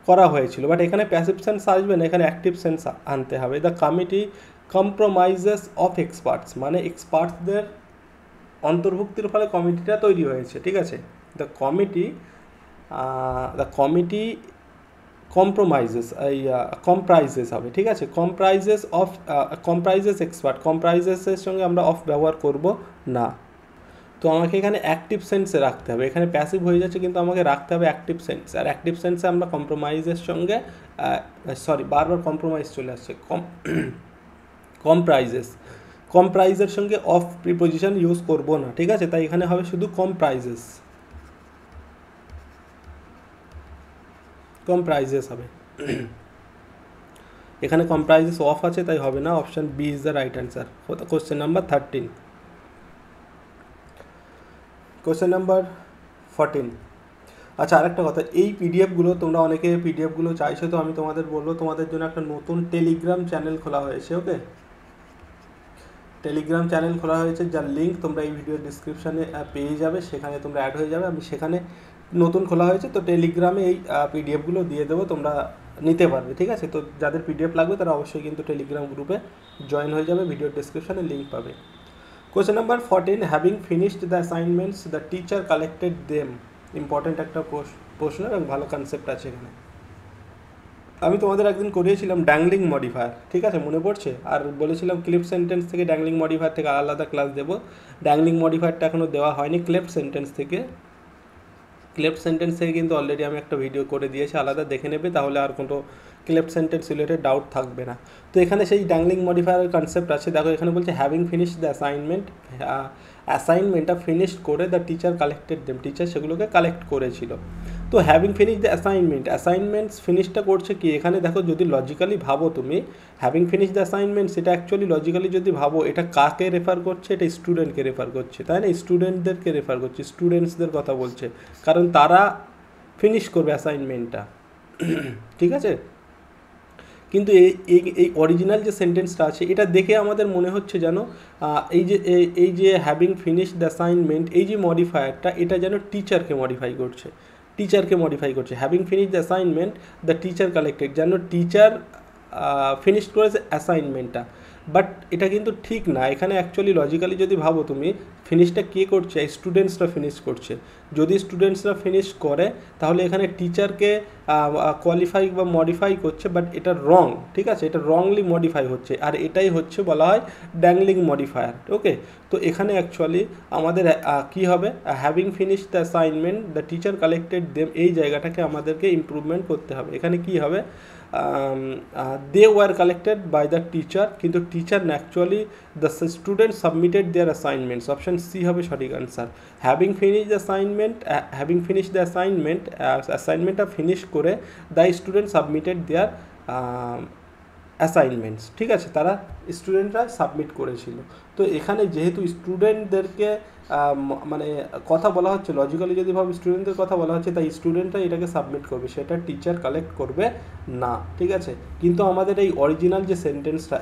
করা হয়েছিল, বাট এখানে প্যাসিভ সেন্স আসবে না, এখানে অ্যাক্টিভ সেন্স আনতে হবে। দ্য কমিটি কম্প্রোমাইজেস অফ এক্সপার্টস মানে এক্সপার্টসদের অন্তর্ভুক্তির ফলে কমিটিটা তৈরি হয়েছে, ঠিক আছে। দ্য কমিটি কম্প্রোমাইজেস, এই কম্প্রাইজেস হবে, ঠিক আছে। কম্প্রাইজেস এক্সপার্ট, কম্প্রাইজেসের সঙ্গে আমরা অফ ব্যবহার করব না। তো আমাকে এখানে অ্যাক্টিভ সেন্সে রাখতে হবে, এখানে প্যাসিভ হয়ে যাচ্ছে কিন্তু আমাকে রাখতে হবে অ্যাক্টিভ সেন্স। আর অ্যাক্টিভ সেন্সে আমরা কম্প্রোমাইজের সঙ্গে বারবার কম্প্রোমাইজ চলে আসছে, কম্প্রাইজের সঙ্গে অফ প্রিপোজিশন ইউজ করব না, ঠিক আছে। তাই এখানে হবে শুধু কম্প্রাইজেস হবে। এখানে কম্প্রাইজেস অফ আছে তাই হবে না, option B is the right answer. Question number 13। Question number 14। আচ্ছা, আরেকটা কথা, এই পিডিএফগুলো তোমরা অনেকে পিডিএফগুলো চাইছো, তো আমি তোমাদের বলবো তোমাদের জন্য একটা নতুন টেলিগ্রাম চ্যানেল খোলা হয়েছে। ওকে, টেলিগ্রাম চ্যানেল খোলা হয়েছে, যার লিঙ্ক তোমরা এই ভিডিও ডিসক্রিপশানে পেয়ে যাবে, সেখানে তোমরা অ্যাড হয়ে যাবে। আমি সেখানে নতুন খোলা হয়েছে, তো টেলিগ্রামে এই পিডিএফগুলো দিয়ে দেবো, তোমরা নিতে পারবে, ঠিক আছে। তো যাদের পিডিএফ লাগবে তারা অবশ্যই কিন্তু টেলিগ্রাম গ্রুপে জয়েন হয়ে যাবে, ভিডিও ডিসক্রিপশানে লিঙ্ক পাবে। Question number 14, having finished the assignments the teacher collected them. Important একটা প্রশ্ন এবং ভালো কনসেপ্ট আছে এখানে। আমি তোমাদের একদিন করিয়েছিলাম ড্যাংলিং মডিফায়ার, ঠিক আছে, মনে পড়ছে? আর বলেছিলাম ক্লিপ সেন্টেন্স থেকে ড্যাংলিং মডিফায়ার থেকে আলাদা ক্লাস দেবো। ড্যাংলিং মডিফায়ারটা এখনও দেওয়া হয়নি, ক্লেপ সেন্টেন্স থেকে কিন্তু অলরেডি আমি একটা ভিডিও করে দিয়েছি, আলাদা দেখে নেবে, তাহলে আর কোনো ক্লেপ সেন্টেন্স রিলেটেড ডাউট থাকবে না। তো এখানে সেই ড্যাংলিং মডিফায়ারের কনসেপ্ট আছে, দেখো এখানে বলছে হ্যাভিং ফিনিশ দ্য অ্যাসাইনমেন্টটা ফিনিশ করে the teacher collected them, teacher সেগুলোকে কালেক্ট করেছিল। তো হ্যাভিং ফিনিশ দ্য অ্যাসাইনমেন্টস ফিনিশটা করছে কি, এখানে দেখো যদি লজিক্যালি ভাবো তুমি, হ্যাভিং ফিনিশ দ্য অ্যাসাইনমেন্ট সেটা অ্যাকচুয়ালি লজিক্যালি যদি ভাবো, এটা কাকে রেফার করছে, এটা স্টুডেন্টকে রেফার করছে, তাই না? স্টুডেন্টদেরকে রেফার করছে, স্টুডেন্টসদের কথা বলছে, কারণ তারা ফিনিশ করবে অ্যাসাইনমেন্টটা, ঠিক আছে। কিন্তু এই অরিজিনাল যে সেন্টেন্সটা আছে এটা দেখে আমাদের মনে হচ্ছে যেন এই যে হ্যাভিং ফিনিশ দ্য অ্যাসাইনমেন্ট, এই যে মডিফায়ারটা, এটা যেন টিচারকে মডিফাই করছে। Having finish the assignment the teacher collected, যেন টিচার ফিনিশ করেছে অ্যাসাইনমেন্টটা, বাট এটা কিন্তু ঠিক না। এখানে অ্যাকচুয়ালি লজিক্যালি যদি ভাবো তুমি, ফিনিশটা কে করছে, স্টুডেন্টসরা ফিনিশ করছে। যদি স্টুডেন্টসরা ফিনিশ করে তাহলে এখানে টিচারকে কোয়ালিফাই বা মডিফাই করছে, বাট এটা রং, ঠিক আছে, এটা রংলি মডিফাই হচ্ছে, আর এটাই হচ্ছে বলা হয় ড্যাংলিং মডিফায়ার। ওকে, তো এখানে অ্যাকচুয়ালি আমাদের কি হবে, having finish the assignment the teacher collected them, এই জায়গাটাকে আমাদেরকে ইমপ্রুভমেন্ট করতে হবে। এখানে কি হবে, they were collected by the teacher, কিন্তু টিচার না, actually the students submitted their assignments, option C হবে সঠিক আনসার। হ্যাভিং ফিনিশ দ্য অ্যাসাইনমেন্টটা ফিনিশ করে the student submitted their assignments, ঠিক আছে, তারা স্টুডেন্টরা সাবমিট করেছিল। তো এখানে যেহেতু স্টুডেন্টদেরকে মানে কথা বলা হচ্ছে, লজিক্যালি যদি ভাবে স্টুডেন্টদের কথা বলা হচ্ছে, তাই স্টুডেন্টরা এটাকে সাবমিট করবে, সেটা টিচার কালেক্ট করবে না, ঠিক আছে। কিন্তু আমাদের এই অরিজিনাল যে সেন্টেন্সটা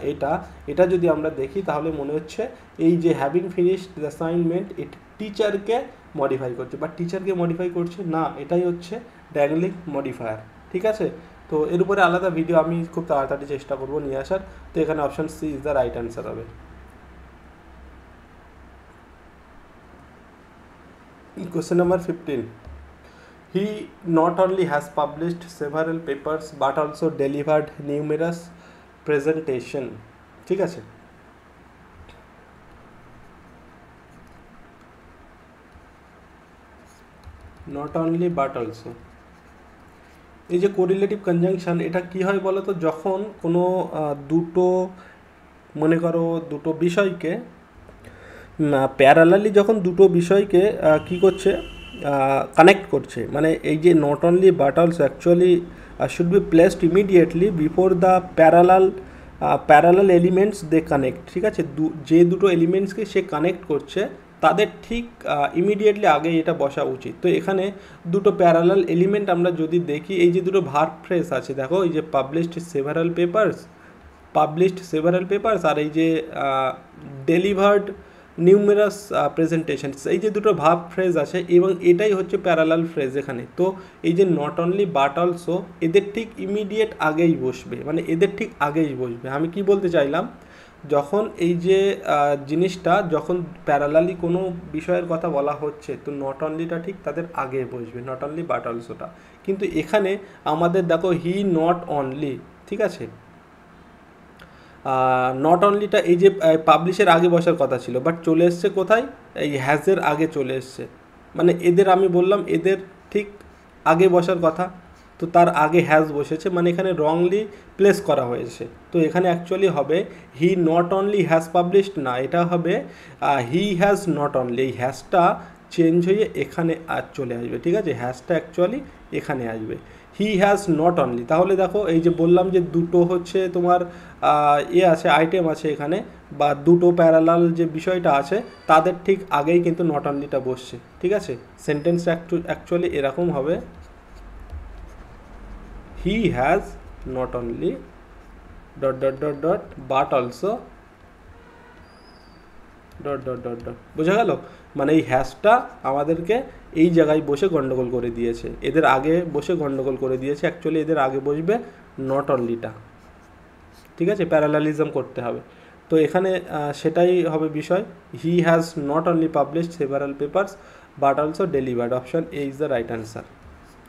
এটা যদি আমরা দেখি তাহলে মনে হচ্ছে এই যে হ্যাভিং ফিনিশড দ্য অ্যাসাইনমেন্ট এটা টিচারকে মডিফাই করছে, বা টিচারকে মডিফাই করছে না, এটাই হচ্ছে ড্যাংলিং মডিফায়ার, ঠিক আছে। তো এর উপরে আলাদা ভিডিও আমি খুব তাড়াতাড়ি চেষ্টা করবো নিয়ে আসার। তো এখানে option C is the right answer হবে। Question number 15. He not only has published several papers but also delivered numerous presentation, ঠিক আছে। নট অনলি বাট অলসো, এই যে কোরিলেটিভ কনজাংশন, এটা কি হয় বলো তো, যখন কোনো দুটো, মনে করো দুটো বিষয়কে প্যারালালি, যখন দুটো বিষয়কে কি করছে, কানেক্ট করছে, মানে এই যে not only but also actually should be placed immediately before the parallel elements they connect, ঠিক আছে। যে দুটো এলিমেন্টসকে সে কানেক্ট করছে তাদের ঠিক ইমিডিয়েটলি আগে এটা বসা উচিত। তো এখানে দুটো প্যারালাল এলিমেন্ট আমরা যদি দেখি, এই যে দুটো ভার্ব ফ্রেজ আছে, দেখো এই যে পাবলিশড সেভারাল পেপারস আর এই যে ডেলিভার্ড নিউমেরাস প্রেজেন্টেশনস, এই যে দুটো ভার্ব ফ্রেজ আছে, এবং এটাই হচ্ছে প্যারালাল ফ্রেজ এখানে। তো এই যে নট অনলি বাট অলসো এদের ঠিক ইমিডিয়েট আগেই বসবে, মানে এদের ঠিক আগেই বসবে। আমি কি বলতে চাইলাম, যখন এই যে জিনিসটা, যখন প্যারালালি কোনো বিষয়ের কথা বলা হচ্ছে, তো নট অনলিটা ঠিক তাদের আগে বসবে, নট অনলি বাট অলসোটা। কিন্তু এখানে আমাদের দেখো হি নট অনলি, ঠিক আছে, নট অনলিটা এই যে পাবলিশের আগে বসার কথা ছিল, বাট চলে এসছে কোথায়, এই হ্যাজের আগে চলে এসছে। মানে এদের, আমি বললাম এদের ঠিক আগে বসার কথা, তো তার আগে হ্যাজ বসেছে, মানে এখানে রংলি প্লেস করা হয়েছে। তো এখানে অ্যাকচুয়ালি হবে he not only has published, না, এটা হবে হি হ্যাজ নট অনলি, এই হ্যাজটা চেঞ্জ হয়ে এখানে চলে আসবে, ঠিক আছে, হ্যাজটা অ্যাকচুয়ালি এখানে আসবে, হি হ্যাজ নট অনলি। তাহলে দেখো এই যে বললাম যে দুটো হচ্ছে তোমার আছে, আইটেম আছে এখানে, বা দুটো প্যারালাল যে বিষয়টা আছে তাদের ঠিক আগেই কিন্তু নট অনলিটা বসছে, ঠিক আছে। সেন্টেন্সটা অ্যাকচুয়ালি এরকম হবে, he has not only dot dot dot dot but also dot dot dot dot, বোঝা গেল। মানে এই হ্যাশটা আমাদেরকে এই জায়গায় বসে গন্ডগোল করে দিয়েছে, এদের আগে বসে গন্ডগোল করে দিয়েছে, অ্যাকচুয়ালি এদের আগে বসবে নট অনলিটা, ঠিক আছে, প্যারালালিজম করতে হবে। তো এখানে সেটাই হবে বিষয়, he has not only published several papers but also delivered, option A is the right answer,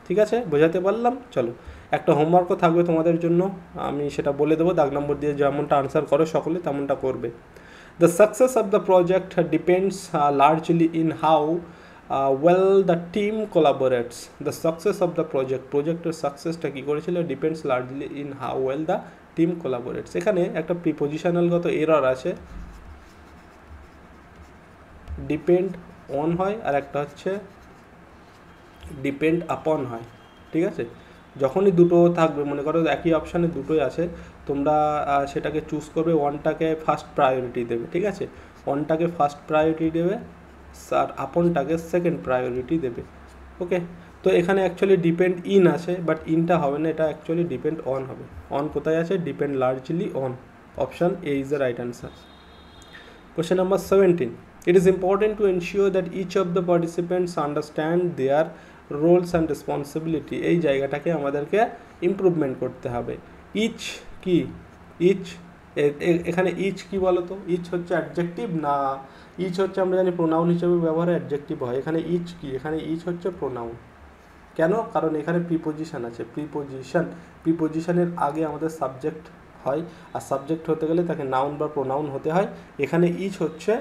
ঠিক আছে, বোঝাতে পারলাম। চলো, একটা হোমওয়ার্কও থাকবে তোমাদের জন্য, আমি সেটা বলে দেবো, দাগ নম্বর দিয়ে যেমনটা আনসার করো সকলে তেমনটা করবে। The success of the project depends largely in how well the team collaborates. The success of the projecটের সাকসেসটা কী করেছিল, depends largely in how well the team collaborates. এখানে একটা প্রিপোজিশনালগত এরর আছে, ডিপেন্ড অন হয় আর একটা হচ্ছে ডিপেন্ড আপন হয়, ঠিক আছে। যখনই দুটো থাকবে, মনে করো একই অপশানে দুটোই আছে, তোমরা সেটাকে চুজ করবে, ওয়ানটাকে ফার্স্ট প্রায়োরিটি দেবে, ঠিক আছে, ওয়ানটাকে ফার্স্ট প্রায়োরিটি দেবে আর আপনটাকে সেকেন্ড প্রায়োরিটি দেবে, ওকে। তো এখানে অ্যাকচুয়ালি ডিপেন্ড ইন আছে, বাট ইনটা হবে না, এটা অ্যাকচুয়ালি ডিপেন্ড অন হবে। অন কোথায় আছে, depend largely on, option A is the right answer. Question number 17. It is important to ensure that each of the participants understand their roles and responsibility. এই জায়গাটাকে আমাদেরকে ইমপ্রুভমেন্ট করতে হবে। ইচ কি, ইচ এখানে ইচ কি বলো তো, ইচ হচ্ছে অ্যাডজেক্টিভ না, ইচ হচ্ছে আমরা জানি প্রোনাউন হিসেবে ব্যবহারে অ্যাডজেক্টিভ হয়, এখানে ইচ কি, এখানে ইচ হচ্ছে প্রোনাউন। কেন, কারণ এখানে প্রিপোজিশন আছে, প্রিপোজিশনের আগে আমাদের সাবজেক্ট হয়, আর সাবজেক্ট হতে গেলে তাকে নাউন বা প্রোনাউন হতে হয়। এখানে ইচ হচ্ছে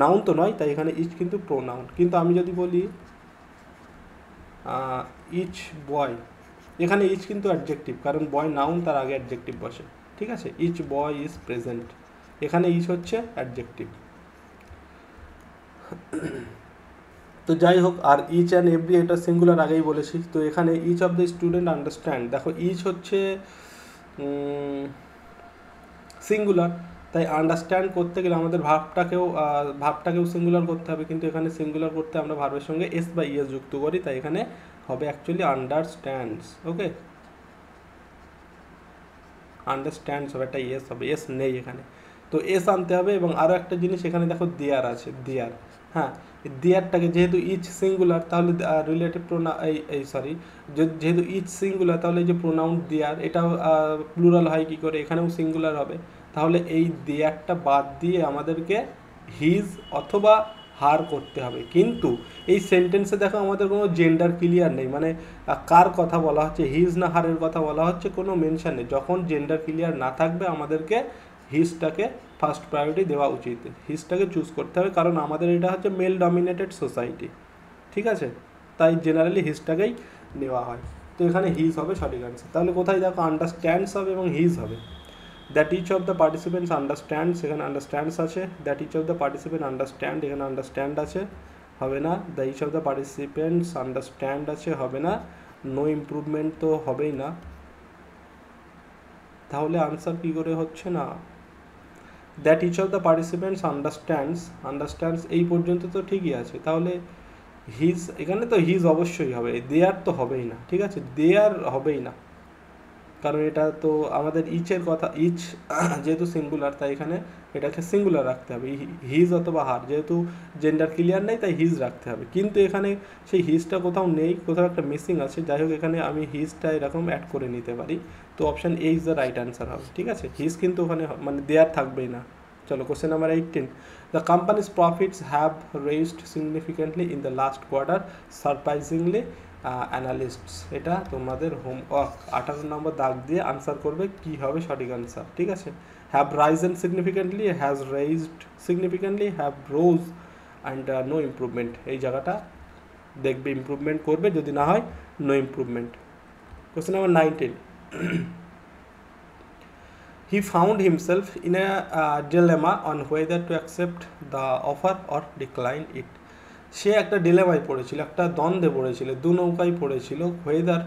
নাউন তো নয়, তাই এখানে ইচ কিন্তু প্রোনাউন। কিন্তু আমি যদি বলি ইচ বয়, এখানে ইচ কিন্তু অ্যাডজেক্টিভ, কারণ বয় নাউন, তার আগে অ্যাডজেক্টিভ বসে, ঠিক আছে। ইচ বয় ইজ প্রেজেন্ট, এখানে ইচ হচ্ছে অ্যাডজেক্টিভ। তো যাই হোক, আর ইচ অ্যান্ড এভরি এটা সিঙ্গুলার আগেই বলেছি। তো এখানে each of the student understand, দেখো ইচ হচ্ছে সিঙ্গুলার, তাই আন্ডারস্ট্যান্ড করতে গেলে আমাদের ভার্বটাকেও সিঙ্গুলার করতে হবে, কিন্তু এখানে সিঙ্গুলার করতে আমরা ভার্বের সঙ্গে এস বা ইএস যুক্ত করি, তাই এখানে হবে অ্যাকচুয়ালি আন্ডারস্ট্যান্ডস। ওকে, আন্ডারস্ট্যান্ডস হবে, একটা এস হবে, এস নেই এখানে, তো এস আনতে হবে। এবং আরও একটা জিনিস এখানে দেখো দেয়ার আছে, দেয়ার, হ্যাঁ দেয়ারটাকে যেহেতু ইচ সিঙ্গুলার তাহলে রিলেটিভ যেহেতু ইচ সিঙ্গুলার তাহলে এই যে প্রোনাউন দেয়ার এটা প্লুরাল হয় কী করে, এখানেও সিঙ্গুলার হবে, তাহলে এই দেয়ারটা বাদ দিয়ে আমাদেরকে হিজ অথবা হার করতে হবে। কিন্তু এই সেন্টেন্সে দেখো আমাদের কোনো জেন্ডার ক্লিয়ার নেই, মানে কার কথা বলা হচ্ছে, হিজ না হারের কথা বলা হচ্ছে, কোনো মেনশন নেই। যখন জেন্ডার ক্লিয়ার না থাকবে আমাদেরকে হিজটাকে ফার্স্ট প্রায়োরিটি দেওয়া উচিত, হিজটাকে চুজ করতে হবে, কারণ আমাদের এটা হচ্ছে মেল ডমিনেটেড সোসাইটি, ঠিক আছে, তাই জেনারেলি হিজটাকেই নেওয়া হয়। তো এখানে হিজ হবে সঠিক আনসার। তাহলে কোথায় দেখো আন্ডারস্ট্যান্ডস হবে এবং হিজ হবে। That each of the participants understands, এখানে আন্ডারস্ট্যান্ডস আছে, that each of the participant understand, এখানে আন্ডারস্ট্যান্ড আছে, হবে না। The each of the participants understand আছে, হবে না। নো ইমপ্রুভমেন্ট তো হবেই না, তাহলে আনসার কী করে হচ্ছে না। That each of the participants understands এই পর্যন্ত তো ঠিকই আছে, তাহলে হিজ, এখানে তো হিজ অবশ্যই হবে, দেয়ার তো হবেই না, ঠিক আছে, দেয়ার হবেই না, কারণ এটা তো আমাদের ইচের কথা, ইচ যেহেতু সিঙ্গুলার তাই এখানে এটাকে সিঙ্গুলার রাখতে হবে, হিজ অথবা হার, যেহেতু জেন্ডার ক্লিয়ার নেই তাই হিজ রাখতে হবে, কিন্তু এখানে সেই হিজটা কোথাও নেই, কোথাও একটা মিসিং আছে, যাই হোক এখানে আমি হিজটা এরকম অ্যাড করে নিতে পারি, তো option A is the right answer হবে, ঠিক আছে, হিজ কিন্তু ওখানে মানে দেয়ার থাকবেই না। চলো question number 18, the companies profits have raised significantly in the last quarter surprisingly analysts, এটা তোমাদের হোমওয়ার্ক, 18 নম্বর দাগ দিয়ে আনসার করবে কি হবে সঠিক আনসার, ঠিক আছে। Have risen significantly, has raised significantly, have rose and no improvement, এই জায়গাটা দেখবে ইমপ্রুভমেন্ট করবে, যদি না হয় no improvement. Question number 19, he found himself in a dilemma on whether to accept the offer or decline it, সে একটা ডিলেমায় পড়েছিল, একটা দ্বন্দ্বে পড়েছিল, দু নৌকায় পড়েছিল, whether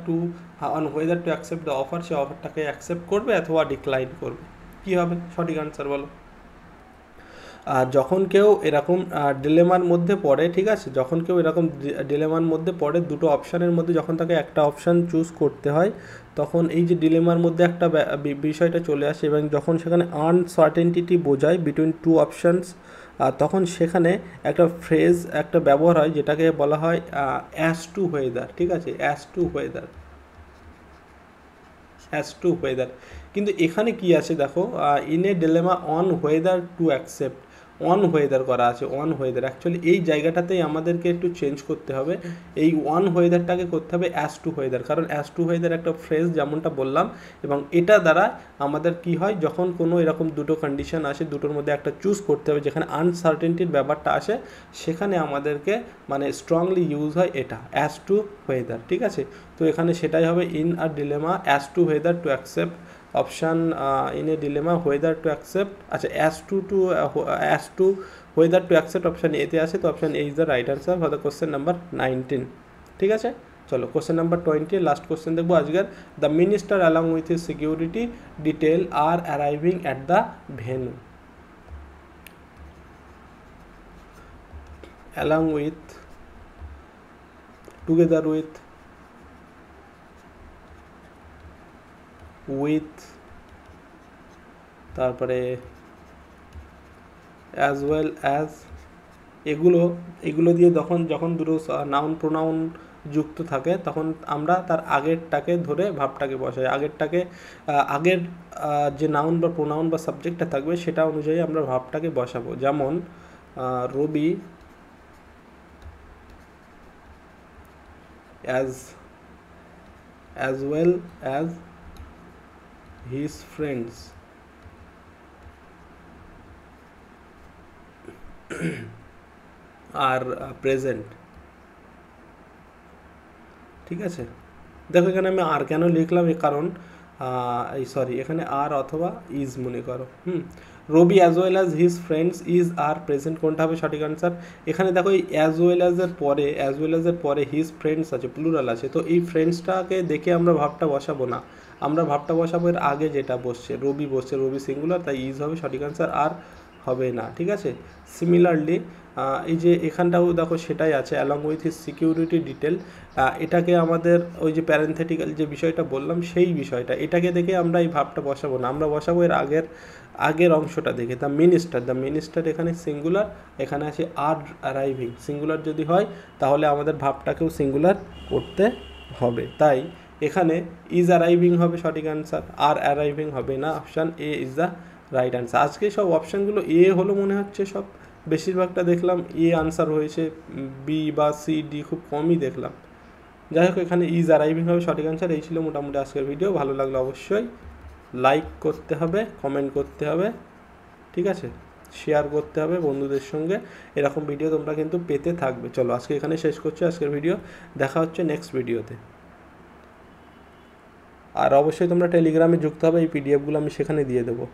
to accept the offer, সে অফারটাকে অ্যাকসেপ্ট করবে অথবা ডিক্লাইন করবে, কী হবে সঠিক আনসার বলো। যখন কেউ এরকম ডিলেমার মধ্যে পড়ে, ঠিক আছে, যখন কেউ এরকম ডিলেমার মধ্যে পড়ে, দুটো অপশানের মধ্যে যখন তাকে একটা অপশান চুজ করতে হয়, তখন এই যে ডিলেমার মধ্যে একটা বিষয়টা চলে আসে, এবং যখন সেখানে আনসার্টেনটি বোঝায় বিটুইন টু অপশানস, তখন সেখানে একটা ফ্রেজ একটা ব্যবহার হয় যেটাকে বলা হয় অ্যাজ টু ওয়েদার, ঠিক আছে, অ্যাজ টু ওয়েদার। কিন্তু এখানে কি আছে দেখো, in a dilemma on weather to accept, on weather করা আছে, অন ওয়েদার, অ্যাকচুয়ালি এই জায়গাটাতেই আমাদেরকে একটু চেঞ্জ করতে হবে, এই অন ওয়েদারটাকে করতে হবে অ্যাজ টু ওয়েদার, কারণ অ্যাজ টু ওয়েদার একটা ফ্রেজ যেমনটা বললাম, এবং এটা দ্বারা আমাদের কি হয়, যখন কোনো এরকম দুটো কন্ডিশন আসে, দুটোর মধ্যে একটা চুজ করতে হবে, যেখানে আনসার্টেনটির ব্যাপারটা আসে, সেখানে আমাদেরকে মানে স্ট্রংলি ইউজ হয় এটা অ্যাজ টু ওয়েদার, ঠিক আছে। তো এখানে সেটাই হবে, in a dilemma as to whether to accept, option in a dilemma whether to accept, আচ্ছা as to whether to accept option এতে আছে, তো option A is the right answer for the question number 19, ঠিক আছে। চলো কোশ্চেন নাম্বার 20, লাস্ট কোশ্চেন দেখবো আজকের। The minister along with his security detail are arriving at the venue, along with, together with, তারপরে অ্যাজ ওয়েল অ্যাজ, এগুলো দিয়ে যখন দুটো নাউন প্রোনাউন যুক্ত থাকে তখন আমরা তার আগেরটাকে ধরে ভাবটাকে বসাই, আগের যে নাউন বা প্রোনাউন বা সাবজেক্টটা থাকবে সেটা অনুযায়ী আমরা ভাবটাকে বসাবো। যেমন রবি as well as his friends are present, ঠিক আছে। দেখো এখানে আমি আর কেন লিখলাম, কারণ এখানে আর অথবা ইজ মনে করো, Robi as well as his friends is are present, কোনটা হবে সঠিক আনসার? এখানে দেখো এই অ্যাজ ওয়েল অ্যাজের পরে হিজ ফ্রেন্ডস আছে, প্লুরাল আছে, তো এই ফ্রেন্ডসটাকে দেখে আমরা ভাবটা বসাবো না, আমরা ভাবটা বসাবো এর আগে যেটা বসছে, রবি বসছে, রবি সিঙ্গুলার, তাই ইজ হবে সঠিক আনসার, আর হবে না, ঠিক আছে। সিমিলারলি এই যে এখানটাও দেখো সেটাই আছে, along with his security detail, এটাকে আমাদের ওই যে প্যারেন্থেটিক্যাল যে বিষয়টা বললাম সেই বিষয়টা, এটাকে দেখে আমরা এই ভাবটা বসাবো না, আমরা বসাবো এর আগের অংশটা দেখে। দ্য মিনিস্টার এখানে সিঙ্গুলার, এখানে আছে আর অ্যারাইভিং, সিঙ্গুলার যদি হয় তাহলে আমাদের ভাবটাকেও সিঙ্গুলার করতে হবে, তাই এখানে ইজ অ্যারাইভিং হবে সঠিক আনসার, আর অ্যারাইভিং হবে না, option A is the right answer. আজকে সব অপশানগুলো এ হলো মনে হচ্ছে, সব বেশিরভাগটা দেখলাম এ আনসার হয়েছে, বি বা সি ডি খুব কমই দেখলাম। যাই হোক, এখানে ইজ অ্যারাইভিং হবে সঠিক আনসার। এই ছিল মোটামুটি আজকের ভিডিও, ভালো লাগলো অবশ্যই লাইক করতে হবে, কমেন্ট করতে হবে, ঠিক আছে, শেয়ার করতে হবে বন্ধুদের সঙ্গে, এরকম ভিডিও তোমরা কিন্তু পেতে থাকবে। চলো আজকে এখানে শেষ করছি আজকের ভিডিও, দেখা হচ্ছে নেক্সট ভিডিওতে। আর অবশ্যই তোমরা টেলিগ্রামে যুক্ত হবে, এই পিডিএফগুলো আমি সেখানে দিয়ে দেবো।